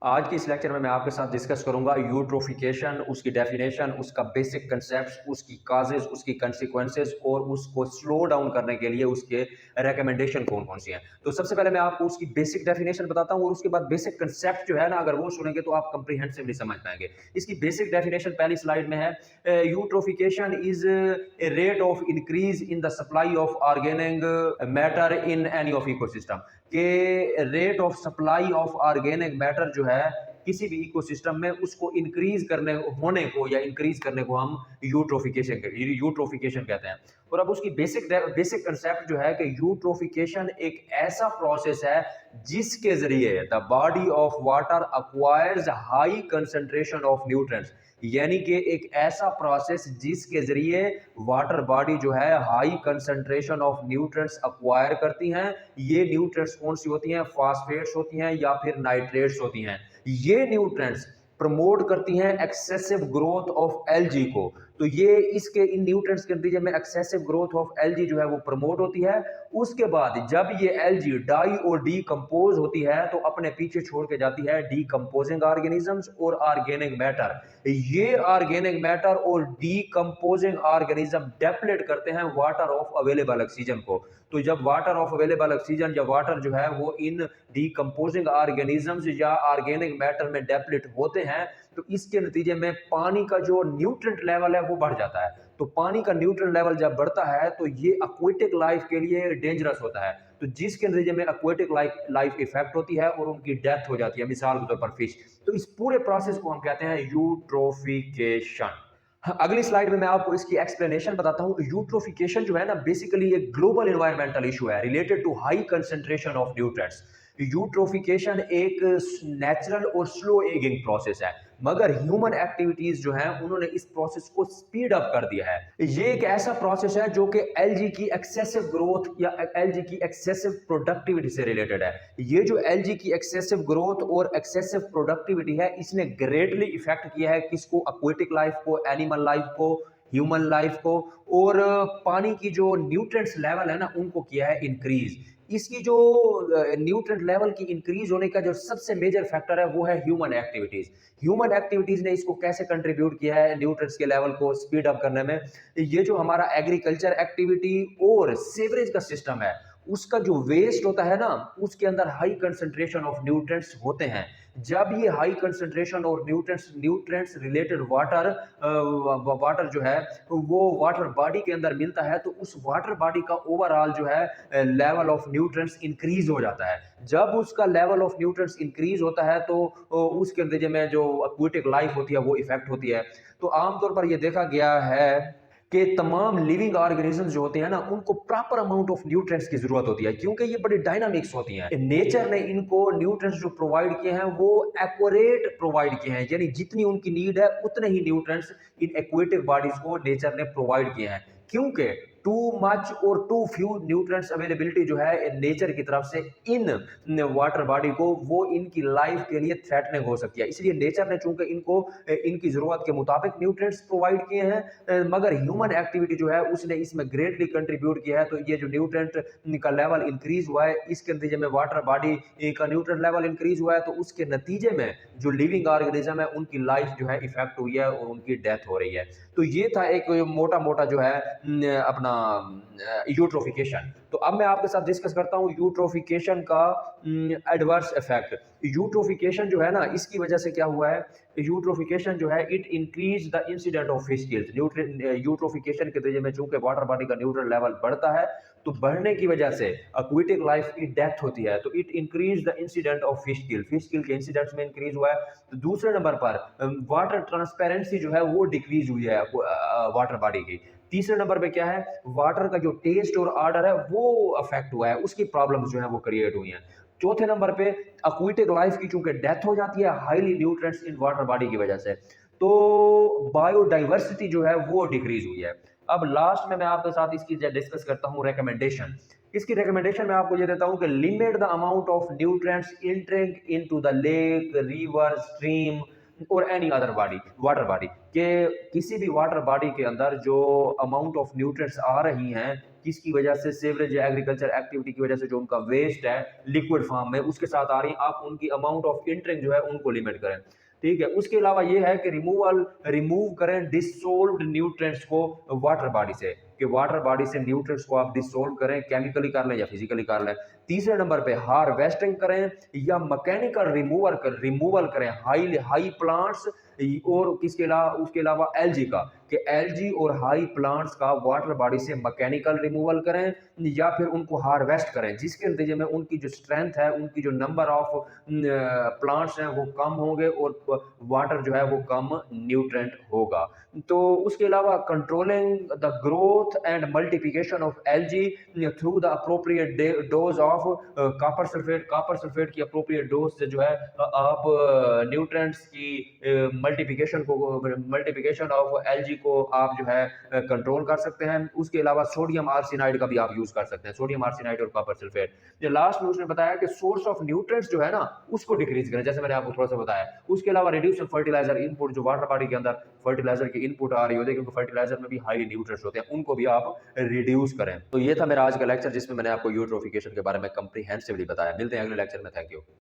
आज की इस लेक्चर में मैं आपके साथ डिस्कस करूंगा यूट्रोफिकेशन, उसकी डेफिनेशन, उसका बेसिक कंसेप्ट, उसकी काजेज, उसकी कंसिक्वेंसेस और उसको स्लो डाउन करने के लिए उसके रेकमेंडेशन कौन कौन सी हैं। तो सबसे पहले मैं आपको उसकी बेसिक डेफिनेशन बताता हूं और उसके बाद बेसिक कंसेप्ट जो है ना, अगर वो सुनेंगे तो आप कंप्रीहेंसिवली समझ पाएंगे। इसकी बेसिक डेफिनेशन पहली स्लाइड में है। Eutrophication is a rate of increase in the supply of organic matter in any of ecosystem, के rate of supply of organic matter जो है किसी भी इकोसिस्टम में, उसको इंक्रीज करने होने को या इंक्रीज करने को हम यूट्रोफिकेशन कहते हैं। और अब उसकी बेसिक बेसिक कंसेप्ट जो है कि यूट्रोफिकेशन एक ऐसा प्रोसेस है जिसके जरिए the body of water acquires high concentration of nutrients, यानी कि एक ऐसा प्रोसेस जिसके जरिए वाटर बॉडी जो है high concentration of nutrients acquire करती हैं। ये न्यूट्रिएंट्स कौन सी होती हैं? फास्फेट्स होती हैं या फिर नाइट्रेट्स होती हैं। ये न्यूट्रिएंट्स प्रमोट करती हैं एक्सेसिव ग्रोथ ऑफ एल्गी को। तो ये इसके इन न्यूट्रिएंट्स के नतीजे में एक्सेसिव ग्रोथ ऑफ एल्गी जो है वो प्रमोट होती है। उसके बाद जब ये एल्गी डाई और डीकंपोज होती है तो अपने पीछे छोड़ के जाती है डीकंपोजिंग ऑर्गेनिजम्स और ऑर्गेनिक मैटर। ये ऑर्गेनिक मैटर और डीकंपोजिंग ऑर्गेनिज्म डेप्लेट करते हैं वाटर ऑफ अवेलेबल ऑक्सीजन को। तो जब वाटर ऑफ अवेलेबल ऑक्सीजन या वाटर जो है वो इन डीकंपोजिंग ऑर्गेनिजम्स या ऑर्गेनिक मैटर में डेप्लेट होते हैं, तो इसके नतीजे में पानी का जो न्यूट्रिएंट लेवल है वो बढ़ जाता है। तो पानी का न्यूट्रिएंट लेवल जब बढ़ता है तो ये एक्वेटिक लाइफ के लिए डेंजरस होता है, तो जिसके नतीजे में एक्वेटिक लाइफ इफेक्ट होती है और उनकी डेथ हो जाती है, मिसाल के तौर पर फिश। तो इस पूरे प्रोसेस को हम कहते हैं यूट्रोफिकेशन। हाँ, अगली स्लाइड में मैं आपको इसकी एक्सप्लेनेशन बताता हूं। यूट्रोफिकेशन जो है ना, बेसिकली एक ग्लोबल एनवायरमेंटल इशू है related to high concentration of nutrients. Eutrophication एक नेचुरल और स्लो एगिंग प्रोसेस है, मगर ह्यूमन एक्टिविटीज जो हैं उन्होंने इस प्रोसेस को स्पीड अप कर दिया है। ये एक ऐसा प्रोसेस है जो कि एल्गी की एक्सेसिव ग्रोथ या एल्गी की एक्सेसिव प्रोडक्टिविटी से रिलेटेड है। ये जो एल्गी की एक्सेसिव ग्रोथ और एक्सेसिव प्रोडक्टिविटी है, इसने ग्रेटली इफेक्ट किया है किसको? एक्वेटिक लाइफ को, एनिमल लाइफ को, ह्यूमन लाइफ को। और पानी की जो न्यूट्रिएंट्स लेवल है ना, उनको किया है इंक्रीज। इसकी जो न्यूट्रिएंट लेवल की इंक्रीज होने का जो सबसे मेजर फैक्टर है वो है ह्यूमन एक्टिविटीज। ह्यूमन एक्टिविटीज ने इसको कैसे कंट्रीब्यूट किया है न्यूट्रिएंट्स के लेवल को स्पीड अप करने में? ये जो हमारा एग्रीकल्चर एक्टिविटी और सीवरेज का सिस्टम है, उसका जो वेस्ट होता है ना, उसके अंदर हाई कंसंट्रेशन ऑफ न्यूट्रिएंट्स होते हैं। जब ये हाई कंसंट्रेशन और न्यूट्रिएंट्स रिलेटेड वाटर जो है वो वाटर बॉडी के अंदर मिलता है, तो उस वाटर बॉडी का ओवरऑल जो है लेवल ऑफ न्यूट्रिएंट्स इंक्रीज हो जाता है। जब उसका लेवल ऑफ न्यूट्रिएंट्स इंक्रीज होता है तो उसके नतीजे में जो एक्वेटिक लाइफ होती है वो इफेक्ट होती है। तो आमतौर पर ये देखा गया है कि तमाम लिविंग ऑर्गेनिजम्स जो होते हैं ना, उनको प्रॉपर अमाउंट ऑफ न्यूट्रिएंट्स की जरूरत होती है, क्योंकि ये बड़ी डायनामिक्स होती हैं। नेचर ने इनको न्यूट्रिएंट्स जो प्रोवाइड किए हैं वो एक्यूरेट प्रोवाइड किए हैं, यानी जितनी उनकी नीड है उतने ही न्यूट्रिएंट्स इन एक्वेटिक बॉडीज को नेचर ने प्रोवाइड किए हैं। क्योंकि टू मच और टू फ्यू न्यूट्रिएंट्स अवेलेबिलिटी जो है नेचर की तरफ से इन वाटर बॉडी को, वो इनकी लाइफ के लिए थ्रेटनिंग हो सकती है। इसलिए नेचर ने चूंकि इनको इनकी जरूरत के मुताबिक न्यूट्रिएंट्स प्रोवाइड किए हैं, मगर ह्यूमन एक्टिविटी जो है उसने इसमें ग्रेटली कंट्रीब्यूट किया है। तो ये जो न्यूट्रिएंट का लेवल इंक्रीज हुआ है, इसके नतीजे में वाटर बॉडी का न्यूट्रिएंट लेवल इंक्रीज हुआ है, तो उसके नतीजे में जो लिविंग ऑर्गेनिज्म है उनकी लाइफ जो है इफेक्ट हुई है और उनकी डेथ हो रही है। तो ये था एक मोटा मोटा जो है अपना यूट्रोफिकेशन। तो अब मैं आपके साथ डिस्कस करता हूं यूट्रोफिकेशन का एडवर्स इफेक्ट। यूट्रोफिकेशन जो है ना, इसकी वजह से क्या हुआ है? यूट्रोफिकेशन जो है it increase the incident of fish kills. Eutrophication के नतीजे में चूंकि वाटर बॉडी का न्यूट्रिएंट लेवल बढ़ता है, तो बढ़ने की वजह से एक्वेटिक लाइफ की डेथ होती है। तो it increase the incident of fish kill के इंसिडेंट्स में इंक्रीज हुआ है। तो दूसरे नंबर पर वाटर ट्रांसपेरेंसी जो है वो डिक्रीज हुई है वाटर बॉडी की। तीसरे नंबर पे क्या है? वाटर का जो टेस्ट और ऑर्डर है वो अफेक्ट हुआ है, उसकी प्रॉब्लम्स जो है वो क्रिएट हुई हैं। चौथे नंबर पे एक्वेटिक लाइफ की चूंकि डेथ हो जाती है highly nutrients in water body की वजह से, तो बायोडाइवर्सिटी जो है वो डिक्रीज हुई है। अब लास्ट में मैं आपके साथ इसकी डिस्कस करता हूं रिकमेंडेशन। इसकी रिकमेंडेशन मैं आपको ये देता हूं कि limit the amount of nutrients entering into the lake, river, stream or any other body water body, के किसी भी वाटर बॉडी के अंदर जो अमाउंट ऑफ न्यूट्रिएंट्स आ रही हैं किसकी वजह से, सीवरेज या एग्रीकल्चर एक्टिविटी की वजह से जो उनका वेस्ट है लिक्विड फॉर्म में उसके साथ आ रही है, आप उनकी अमाउंट ऑफ इंटरिंग जो है उनको लिमिट करें। ठीक है, उसके अलावा ये है कि रिमूव करें डिसोल्व्ड न्यूट्रिएंट्स को वाटर बॉडी से, कि वाटर बॉडी से न्यूट्रिएंट्स को आप डिसोल्व करें, केमिकली कर लें या फिजिकली कर लें। तीसरे नंबर पे हार्वेस्टिंग करें या मैकेनिकल रिमूवल करें हाई हाई प्लांट्स और किसके अलावा, उसके अलावा एलजी का, कि एलजी और हाई प्लांट्स का वाटर बॉडी से मैकेनिकल रिमूवल करें या फिर उनको हार्वेस्ट करें, जिसके नतीजे में उनकी जो स्ट्रेंथ है, उनकी जो नंबर ऑफ प्लांट्स हैं वो कम होंगे और वाटर जो है वो कम न्यूट्रेंट होगा। तो उसके अलावा controlling the growth and multiplication of LG through the appropriate dose of copper sulphate की अप्रोप्रिएट डोज से जो है आप न्यूट्रेंट्स की मल्टीप्लिकेशन ऑफ एलजी को आप जो है कंट्रोल कर सकते हैं। उसके अलावा सोडियम आर्सेनाइड का भी आप यूज कर सकते हैं, सोडियम आर्सेनाइड और कॉपर सल्फेट। जो लास्ट में उसने बताया कि सोर्स ऑफ न्यूट्रिएंट्स जो है ना उसको डिक्रीज करें, जैसे मैंने आपको थोड़ा सा बताया। उसके अलावा रिड्यूस फर्टिलाइजर इनपुट, जो वाटर बॉडी के अंदर फर्टिलाइजर की इनपुट आ रही होती है, क्योंकि फर्टिलाइजर में भी हाई न्यूट्रिएंट्स होते हैं, उनको भी आप रिड्यूस करें। तो ये था मेरा आज का लेक्चर जिसमें मैंने आपको यूट्रोफिकेशन के बारे में कंप्रीहेंसिवली बताया। मिलते हैं अगले लेक्चर में। Thank you.